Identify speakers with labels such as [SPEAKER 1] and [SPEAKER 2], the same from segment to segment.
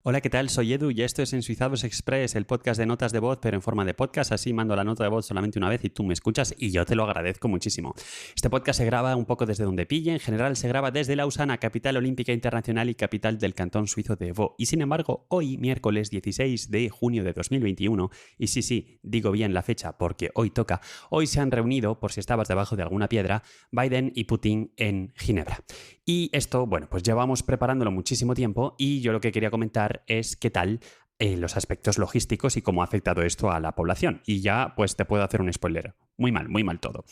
[SPEAKER 1] Hola, ¿qué tal? Soy Edu y esto es Ensuizados Express, el podcast de notas de voz, pero en forma de podcast. Así mando la nota de voz solamente una vez y tú me escuchas y yo te lo agradezco muchísimo. Este podcast se graba un poco desde donde pille. En general se graba desde Lausana, capital olímpica internacional y capital del cantón suizo de Vaud. Y sin embargo, hoy, miércoles 16 de junio de 2021, y sí, digo bien la fecha porque hoy toca, hoy se han reunido, por si estabas debajo de alguna piedra, Biden y Putin en Ginebra. Y esto, bueno, pues llevamos preparándolo muchísimo tiempo y yo lo que quería comentar es qué tal los aspectos logísticos y cómo ha afectado esto a la población. Y ya, pues te puedo hacer un spoiler. Muy mal todo.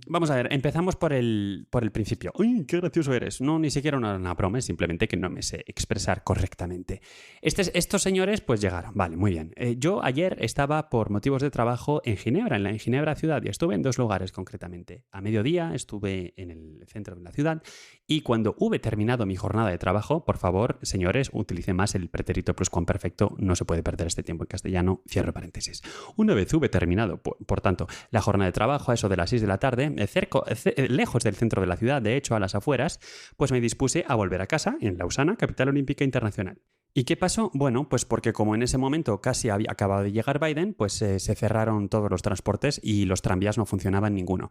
[SPEAKER 1] Vamos a ver, empezamos por el principio. ¡Uy, qué gracioso eres! No, ni siquiera una broma, es simplemente que no me sé expresar correctamente. Estos señores, pues llegaron. Vale, muy bien. Yo ayer estaba por motivos de trabajo en Ginebra, en Ginebra ciudad, y estuve en dos lugares concretamente. A mediodía estuve en el centro de la ciudad y cuando hube terminado mi jornada de trabajo, por favor, señores, utilicen más el pretérito pluscuamperfecto, no se puede perder este tiempo en castellano, cierro paréntesis. Una vez hube terminado, por tanto, la jornada de trabajo, a eso de las 6 de la tarde, lejos del centro de la ciudad, de hecho a las afueras, pues me dispuse a volver a casa en Lausana, capital olímpica internacional. ¿Y qué pasó? Bueno, pues porque como en ese momento casi había acabado de llegar Biden, pues se cerraron todos los transportes y los tranvías no funcionaban ninguno.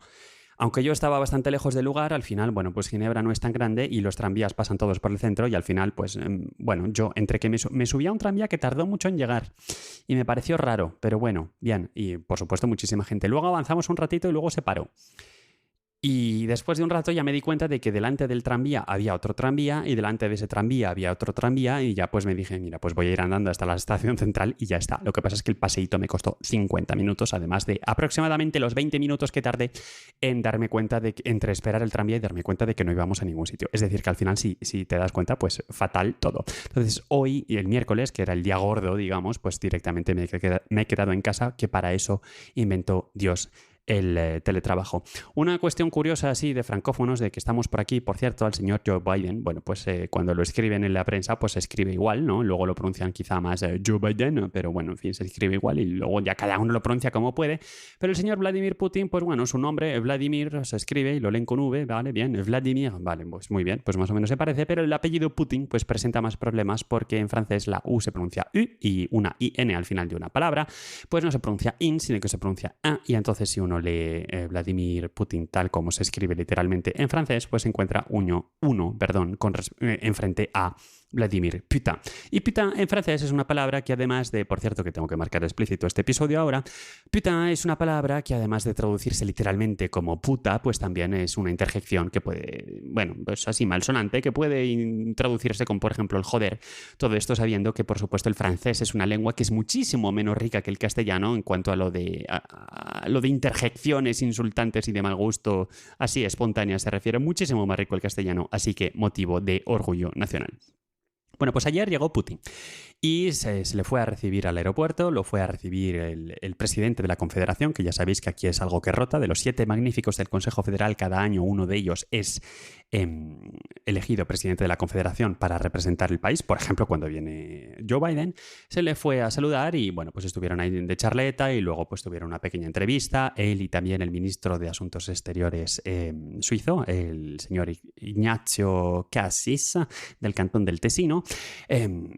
[SPEAKER 1] Aunque yo estaba bastante lejos del lugar, al final, bueno, pues Ginebra no es tan grande y los tranvías pasan todos por el centro y al final, pues, bueno, yo entre que me subí a un tranvía que tardó mucho en llegar y me pareció raro, pero bueno, bien, y por supuesto muchísima gente. Luego avanzamos un ratito y luego se paró. Y después de un rato ya me di cuenta de que delante del tranvía había otro tranvía y delante de ese tranvía había otro tranvía y ya pues me dije, mira, pues voy a ir andando hasta la estación central y ya está. Lo que pasa es que el paseíto me costó 50 minutos, además de aproximadamente los 20 minutos que tardé en darme cuenta de que, entre esperar el tranvía y darme cuenta de que no íbamos a ningún sitio. Es decir, que al final si te das cuenta, pues fatal todo. Entonces hoy y el miércoles, que era el día gordo, digamos, pues directamente me he quedado en casa, que para eso inventó Dios el teletrabajo. Una cuestión curiosa así de francófonos de que estamos por aquí, por cierto, al señor Joe Biden, bueno, pues cuando lo escriben en la prensa, pues se escribe igual, ¿no? Luego lo pronuncian quizá más Joe Biden, pero bueno, en fin, se escribe igual y luego ya cada uno lo pronuncia como puede. Pero el señor Vladimir Putin, pues bueno, su nombre, Vladimir, se escribe y lo leen con V, ¿vale? Bien, Vladimir, vale, pues muy bien, pues más o menos se parece, pero el apellido Putin pues presenta más problemas porque en francés la U se pronuncia U y una IN al final de una palabra, pues no se pronuncia IN, sino que se pronuncia A y entonces si uno lee Vladimir Putin tal como se escribe literalmente en francés, pues se encuentra enfrente a Vladimir Putin. Y putain en francés es una palabra que además de, por cierto que tengo que marcar explícito este episodio ahora, putain es una palabra que además de traducirse literalmente como puta, pues también es una interjección que puede, bueno, pues así malsonante, que puede traducirse con, por ejemplo, el joder. Todo esto sabiendo que, por supuesto, el francés es una lengua que es muchísimo menos rica que el castellano en cuanto a lo de interjecciones insultantes y de mal gusto así espontáneas se refiere, muchísimo más rico el castellano, así que motivo de orgullo nacional. Bueno, pues ayer llegó Putin y se le fue a recibir al aeropuerto, lo fue a recibir el presidente de la Confederación, que ya sabéis que aquí es algo que rota. De los 7 magníficos del Consejo Federal, cada año uno de ellos es elegido presidente de la Confederación para representar el país. Por ejemplo, cuando viene Joe Biden, se le fue a saludar y bueno, pues estuvieron ahí de charleta y luego pues tuvieron una pequeña entrevista. Él y también el ministro de Asuntos Exteriores suizo, el señor Ignazio Cassis, del cantón del Tesino,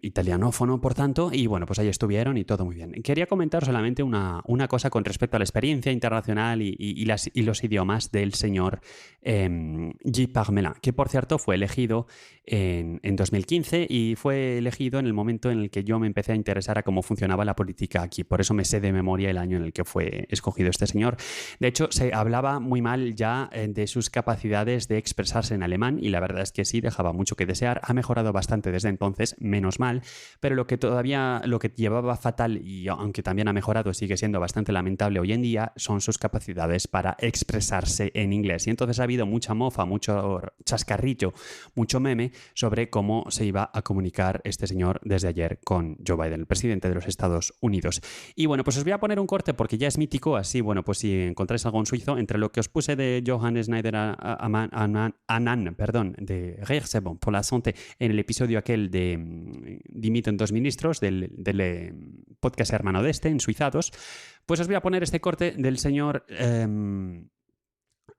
[SPEAKER 1] italianófono, por tanto, y bueno, pues ahí estuvieron y todo muy bien. Quería comentar solamente una cosa con respecto a la experiencia internacional y los idiomas del señor Guy Parmelin, que por cierto fue elegido en 2015 y fue elegido en el momento en el que yo me empecé a interesar a cómo funcionaba la política aquí. Por eso me sé de memoria el año en el que fue escogido este señor. De hecho, se hablaba muy mal ya de sus capacidades de expresarse en alemán y la verdad es que sí, dejaba mucho que desear. Ha mejorado bastante desde entonces, menos mal, pero lo que llevaba fatal y aunque también ha mejorado, sigue siendo bastante lamentable hoy en día, son sus capacidades para expresarse en inglés. Y entonces ha habido mucha mofa, mucho chascarrillo, mucho meme sobre cómo se iba a comunicar este señor desde ayer con Joe Biden, el presidente de los Estados Unidos. Y bueno, pues os voy a poner un corte porque ya es mítico, así, bueno, pues si encontráis algo en suizo, entre lo que os puse de Johann Schneider Annan, de Rire c'est bon pour la santé, en el episodio aquel de Dimiten dos ministros del podcast hermano de este, en Suizados, pues os voy a poner este corte del señor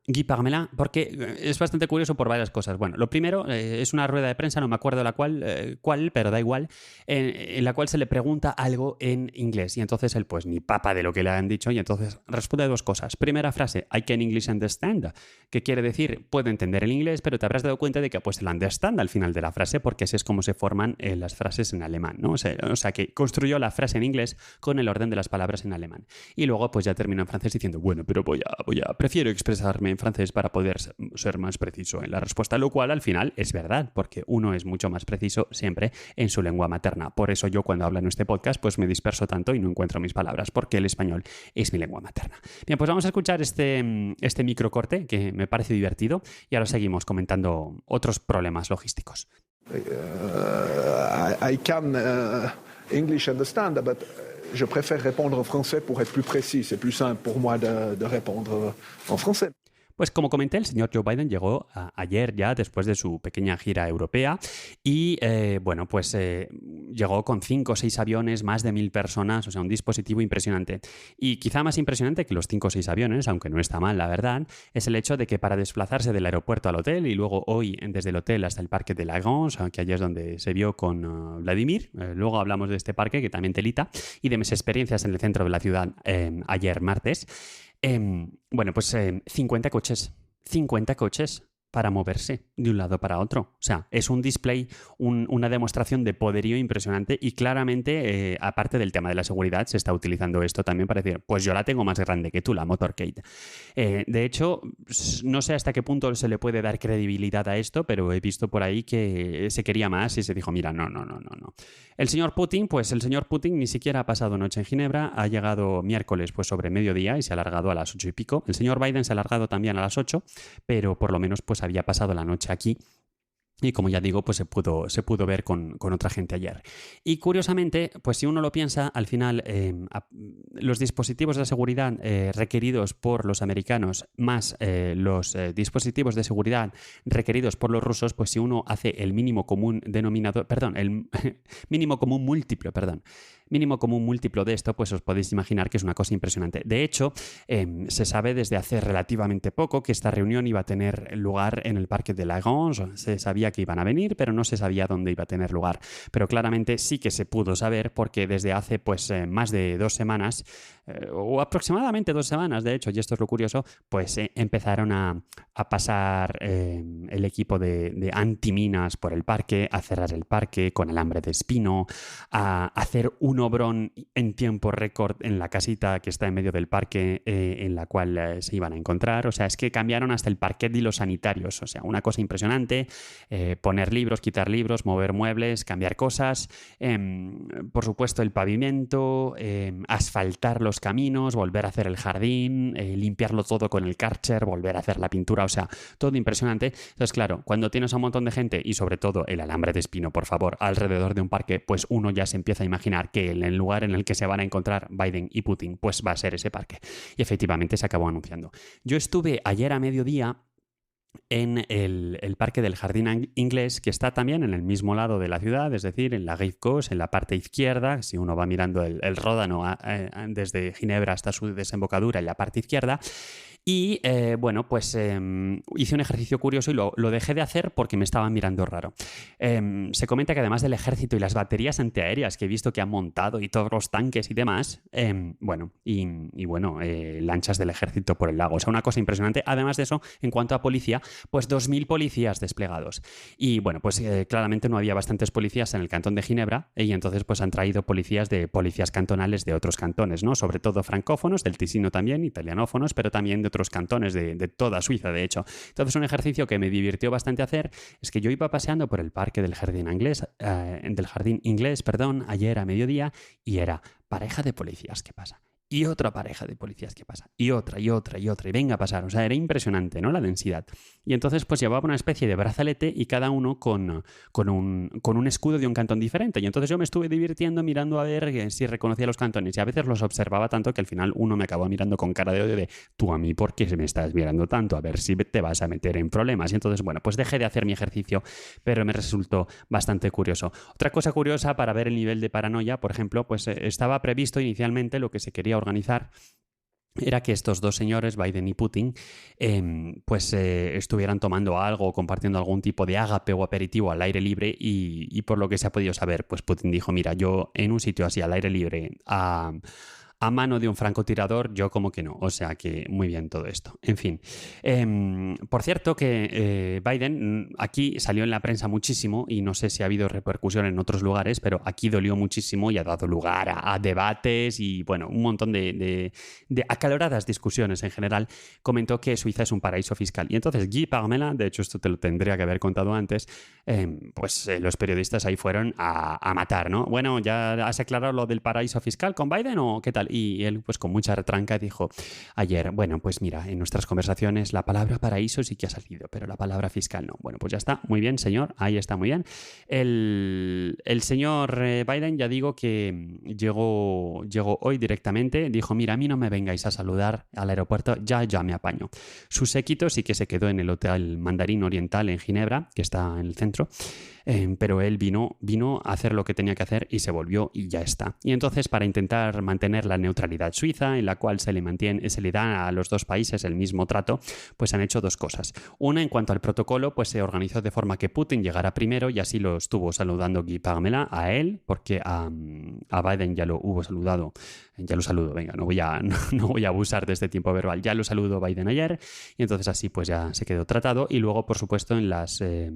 [SPEAKER 1] Guy Parmelin, porque es bastante curioso por varias cosas. Bueno, lo primero es una rueda de prensa, no me acuerdo cuál, pero da igual, en la cual se le pregunta algo en inglés y entonces él pues ni papa de lo que le han dicho y entonces responde dos cosas. Primera frase, I can English understand, que quiere decir puedo entender el inglés, pero te habrás dado cuenta de que ha puesto el understand al final de la frase porque así es como se forman las frases en alemán, ¿no? O sea que construyó la frase en inglés con el orden de las palabras en alemán. Y luego pues ya terminó en francés diciendo, bueno, pero prefiero expresarme en francés para poder ser más preciso en la respuesta, lo cual al final es verdad, porque uno es mucho más preciso siempre en su lengua materna. Por eso yo cuando hablo en este podcast pues me disperso tanto y no encuentro mis palabras, porque el español es mi lengua materna. Bien, pues vamos a escuchar este microcorte que me parece divertido y ahora seguimos comentando otros problemas logísticos.
[SPEAKER 2] I can English understand, but je préfère répondre en français pour être plus précis. C'est plus simple pour moi de répondre en français.
[SPEAKER 1] Pues como comenté, el señor Joe Biden llegó ayer ya después de su pequeña gira europea y llegó con 5 o 6 aviones, más de 1.000 personas, o sea, un dispositivo impresionante. Y quizá más impresionante que los 5 o 6 aviones, aunque no está mal, la verdad, es el hecho de que para desplazarse del aeropuerto al hotel y luego hoy desde el hotel hasta el parque de Lagrange, que allí es donde se vio con Vladimir, luego hablamos de este parque que también telita, y de mis experiencias en el centro de la ciudad ayer martes. 50 coches. 50 coches para moverse de un lado para otro. O sea, es un display, una demostración de poderío impresionante y claramente, aparte del tema de la seguridad, se está utilizando esto también para decir, pues yo la tengo más grande que tú, la Motorcade. De hecho, no sé hasta qué punto se le puede dar credibilidad a esto, pero he visto por ahí que se quería más y se dijo, mira, no. El señor Putin ni siquiera ha pasado noche en Ginebra, ha llegado miércoles pues sobre mediodía y se ha alargado a las 8 y pico. El señor Biden se ha alargado también a las 8, pero por lo menos pues había pasado la noche aquí. Y como ya digo, pues se pudo ver con otra gente ayer. Y curiosamente, pues si uno lo piensa, al final los dispositivos de seguridad requeridos por los americanos más los dispositivos de seguridad requeridos por los rusos, pues si uno hace el mínimo común denominador, el mínimo común múltiplo de esto, pues os podéis imaginar que es una cosa impresionante. De hecho, se sabe desde hace relativamente poco que esta reunión iba a tener lugar en el parque de Lagrange. Se sabía que iban a venir, pero no se sabía dónde iba a tener lugar. Pero claramente sí que se pudo saber porque desde hace pues más de 2 semanas, o aproximadamente 2 semanas, de hecho, y esto es lo curioso, pues empezaron a pasar el equipo de antiminas por el parque, a cerrar el parque con alambre de espino, a hacer un obrón en tiempo récord en la casita que está en medio del parque en la cual se iban a encontrar. O sea, es que cambiaron hasta el parquet y los sanitarios. O sea, una cosa impresionante. Poner libros, quitar libros, mover muebles, cambiar cosas. Por supuesto, el pavimento, asfaltar los caminos, volver a hacer el jardín, limpiarlo todo con el Karcher, volver a hacer la pintura. O sea, todo impresionante. Entonces, claro, cuando tienes a un montón de gente y sobre todo el alambre de espino, por favor, alrededor de un parque, pues uno ya se empieza a imaginar que el lugar en el que se van a encontrar Biden y Putin pues va a ser ese parque. Y efectivamente se acabó anunciando. Yo estuve ayer a mediodía en el parque del Jardín Inglés, que está también en el mismo lado de la ciudad, es decir, en la Rive Gauche, en la parte izquierda. Si uno va mirando el Ródano desde Ginebra hasta su desembocadura, en la parte izquierda. Y hice un ejercicio curioso y lo dejé de hacer porque me estaban mirando raro. Se comenta que además del ejército y las baterías antiaéreas que he visto que han montado y todos los tanques y demás, lanchas del ejército por el lago. O sea, una cosa impresionante. Además de eso, en cuanto a policía, pues 2.000 policías desplegados. Y bueno, pues claramente no había bastantes policías en el cantón de Ginebra y entonces pues han traído policías cantonales de otros cantones, ¿no? Sobre todo francófonos, del Ticino también, italianófonos, pero también de otros cantones de toda Suiza, de hecho. Entonces, un ejercicio que me divirtió bastante hacer es que yo iba paseando por el parque del Jardín Inglés, ayer a mediodía, y era pareja de policías, ¿qué pasa? Y otra pareja de policías que pasa, y otra, y venga a pasar. O sea, era impresionante, ¿no? La densidad. Y entonces pues llevaba una especie de brazalete y cada uno con un escudo de un cantón diferente. Y entonces yo me estuve divirtiendo mirando a ver si reconocía los cantones, y a veces los observaba tanto que al final uno me acabó mirando con cara de odio de, tú a mí, ¿por qué me estás mirando tanto? A ver si te vas a meter en problemas. Y entonces, bueno, pues dejé de hacer mi ejercicio, pero me resultó bastante curioso. Otra cosa curiosa para ver el nivel de paranoia, por ejemplo, pues estaba previsto inicialmente lo que se quería organizar era que estos dos señores, Biden y Putin, estuvieran tomando algo o compartiendo algún tipo de ágape o aperitivo al aire libre y por lo que se ha podido saber, pues Putin dijo, mira, yo en un sitio así al aire libre, a mano de un francotirador, yo como que no. O sea que muy bien todo esto. En fin. Por cierto que Biden aquí salió en la prensa muchísimo y no sé si ha habido repercusión en otros lugares, pero aquí dolió muchísimo y ha dado lugar a debates y bueno, un montón de acaloradas discusiones en general. Comentó que Suiza es un paraíso fiscal. Y entonces Guy Parmelin, de hecho esto te lo tendría que haber contado antes, los periodistas ahí fueron a matar, ¿no? Bueno, ¿ya has aclarado lo del paraíso fiscal con Biden o qué tal? Y él, pues con mucha retranca, dijo ayer, bueno, pues mira, en nuestras conversaciones la palabra paraíso sí que ha salido, pero la palabra fiscal no. Bueno, pues ya está, muy bien, señor, ahí está, muy bien. El señor Biden, ya digo que llegó hoy directamente, dijo, mira, a mí no me vengáis a saludar al aeropuerto, ya me apaño. Su séquito sí que se quedó en el Hotel Mandarín Oriental en Ginebra, que está en el centro, pero él vino a hacer lo que tenía que hacer y se volvió y ya está. Y entonces, para intentar mantener la neutralidad suiza, en la cual se le da a los dos países el mismo trato, pues han hecho dos cosas. Una, en cuanto al protocolo, pues se organizó de forma que Putin llegara primero y así lo estuvo saludando Guy Parmelin a él, porque a Biden ya lo hubo saludado. Ya lo saludo, venga, no voy a abusar de este tiempo verbal. Ya lo saludó Biden ayer y entonces así pues ya se quedó tratado. Y luego, por supuesto, se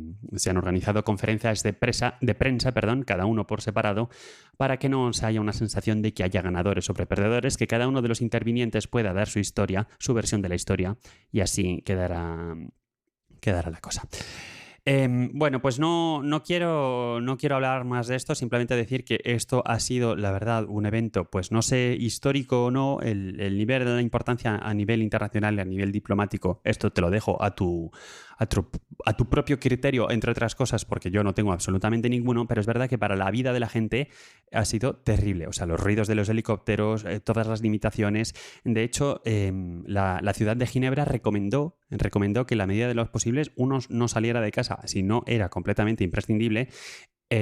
[SPEAKER 1] han organizado conferencias de prensa, cada uno por separado, para que no se haya una sensación de que haya ganadores sobre perdedores, que cada uno de los intervinientes pueda dar su historia, su versión de la historia, y así quedará la cosa. Bueno, pues no quiero hablar más de esto, simplemente decir que esto ha sido, la verdad, un evento, pues no sé, histórico o no, el nivel de la importancia a nivel internacional y a nivel diplomático, esto te lo dejo a tu propio criterio, entre otras cosas, porque yo no tengo absolutamente ninguno, pero es verdad que para la vida de la gente ha sido terrible. O sea, los ruidos de los helicópteros, todas las limitaciones. De hecho, la ciudad de Ginebra recomendó que en la medida de los posibles uno no saliera de casa si no era completamente imprescindible,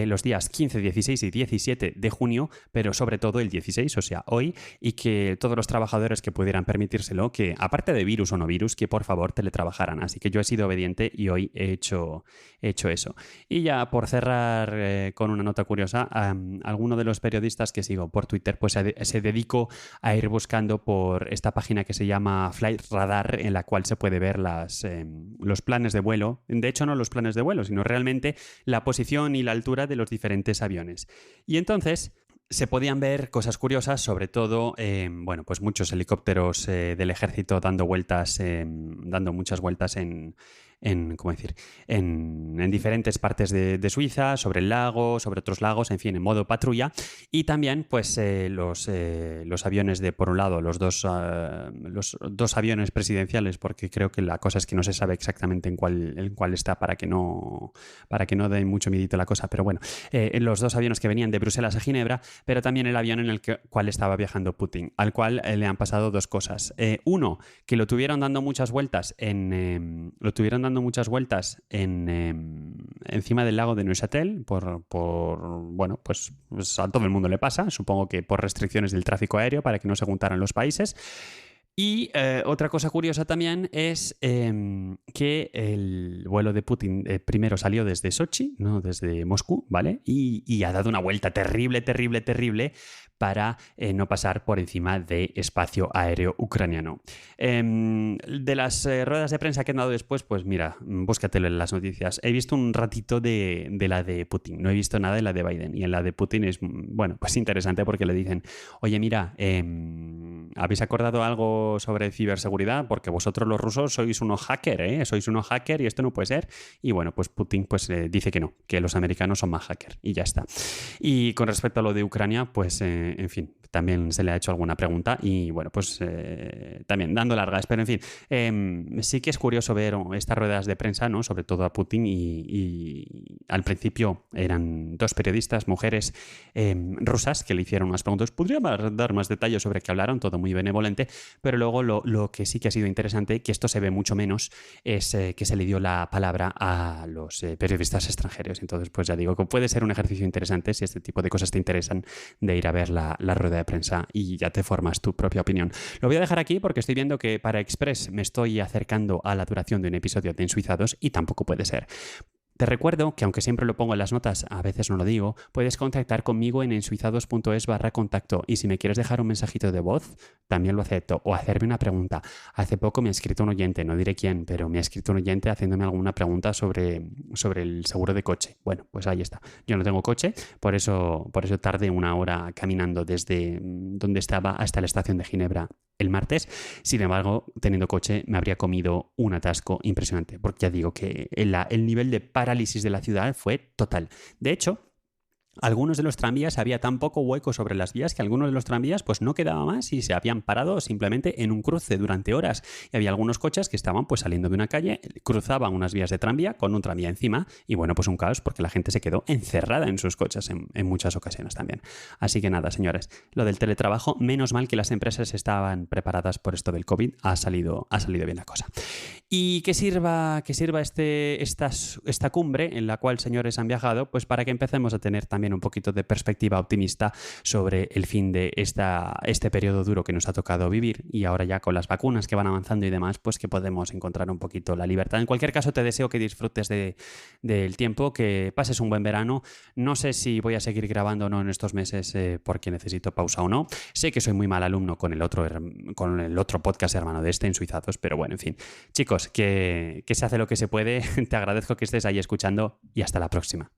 [SPEAKER 1] los días 15, 16 y 17 de junio, pero sobre todo el 16, o sea, hoy, y que todos los trabajadores que pudieran permitírselo, que aparte de virus o no virus, que por favor teletrabajaran. Así que yo he sido obediente y hoy he hecho eso. Y ya por cerrar con una nota curiosa, alguno de los periodistas que sigo por Twitter pues se dedicó a ir buscando por esta página que se llama Flight Radar, en la cual se puede ver los planes de vuelo. De hecho, no los planes de vuelo, sino realmente la posición y la altura de los diferentes aviones. Y entonces se podían ver cosas curiosas, sobre todo, pues muchos helicópteros del ejército dando muchas vueltas en diferentes partes de Suiza, sobre el lago, sobre otros lagos, en fin, en modo patrulla. Y también, pues, los aviones por un lado, los dos aviones presidenciales, porque creo que la cosa es que no se sabe exactamente en cuál está para que no dé mucho miedito la cosa, pero bueno, los dos aviones que venían de Bruselas a Ginebra, pero también el avión en el cual estaba viajando Putin, al cual le han pasado dos cosas. Uno, que lo tuvieron dando muchas vueltas encima del lago de Neuchâtel pues a todo el mundo le pasa, supongo que por restricciones del tráfico aéreo para que no se juntaran los países. Y otra cosa curiosa también es que el vuelo de Putin primero salió desde Sochi, no desde Moscú, ¿vale? Y ha dado una vuelta terrible para no pasar por encima del espacio aéreo ucraniano. De las ruedas de prensa que han dado después, pues mira, búscatelo en las noticias. He visto un ratito de la de Putin, no he visto nada de la de Biden. Y en la de Putin es, pues interesante porque le dicen, oye, mira, ¿habéis acordado algo sobre ciberseguridad? Porque vosotros los rusos sois unos hackers, sois unos hackers y esto no puede ser. Y bueno, pues Putin pues dice que no, que los americanos son más hackers y ya está. Y con respecto a lo de Ucrania, pues en fin, también se le ha hecho alguna pregunta y bueno, pues también dando largas, pero en fin, sí que es curioso ver estas ruedas de prensa, ¿no? Sobre todo a Putin y al principio eran dos periodistas, mujeres rusas, que le hicieron unas preguntas. Podría dar más detalles sobre qué hablaron, todo muy benevolente, pero luego lo que sí que ha sido interesante, que esto se ve mucho menos, es que se le dio la palabra a los periodistas extranjeros. Entonces, pues ya digo que puede ser un ejercicio interesante si este tipo de cosas te interesan, de ir a ver la rueda rueda de prensa y ya te formas tu propia opinión. Lo voy a dejar aquí porque estoy viendo que para Express me estoy acercando a la duración de un episodio de Ensuizados y tampoco puede ser. Te recuerdo que aunque siempre lo pongo en las notas, a veces no lo digo, puedes contactar conmigo en ensuizados.es/contacto y si me quieres dejar un mensajito de voz, también lo acepto, o hacerme una pregunta. Hace poco me ha escrito un oyente, no diré quién, pero me ha escrito un oyente haciéndome alguna pregunta sobre el seguro de coche. Bueno, pues ahí está. Yo no tengo coche, por eso tardé 1 hora caminando desde donde estaba hasta la estación de Ginebra el martes. Sin embargo, teniendo coche me habría comido un atasco impresionante, porque ya digo que el nivel de parálisis de la ciudad fue total. De hecho, algunos de los tranvías había tan poco hueco sobre las vías que algunos de los tranvías pues no quedaba más y se habían parado simplemente en un cruce durante horas. Y había algunos coches que estaban pues saliendo de una calle, cruzaban unas vías de tranvía con un tranvía encima y bueno, pues un caos porque la gente se quedó encerrada en sus coches en muchas ocasiones también. Así que nada, señores, lo del teletrabajo, menos mal que las empresas estaban preparadas por esto del COVID, ha salido bien la cosa. Y que sirva esta cumbre en la cual señores han viajado, pues para que empecemos a tener también un poquito de perspectiva optimista sobre el fin de este periodo duro que nos ha tocado vivir y ahora ya con las vacunas que van avanzando y demás, pues que podemos encontrar un poquito la libertad. En cualquier caso, te deseo que disfrutes del tiempo, que pases un buen verano. No sé si voy a seguir grabando o no en estos meses porque necesito pausa o no. Sé que soy muy mal alumno con el otro podcast hermano de Ensuizados, pero bueno, en fin. Chicos, que se hace lo que se puede. Te agradezco que estés ahí escuchando y hasta la próxima.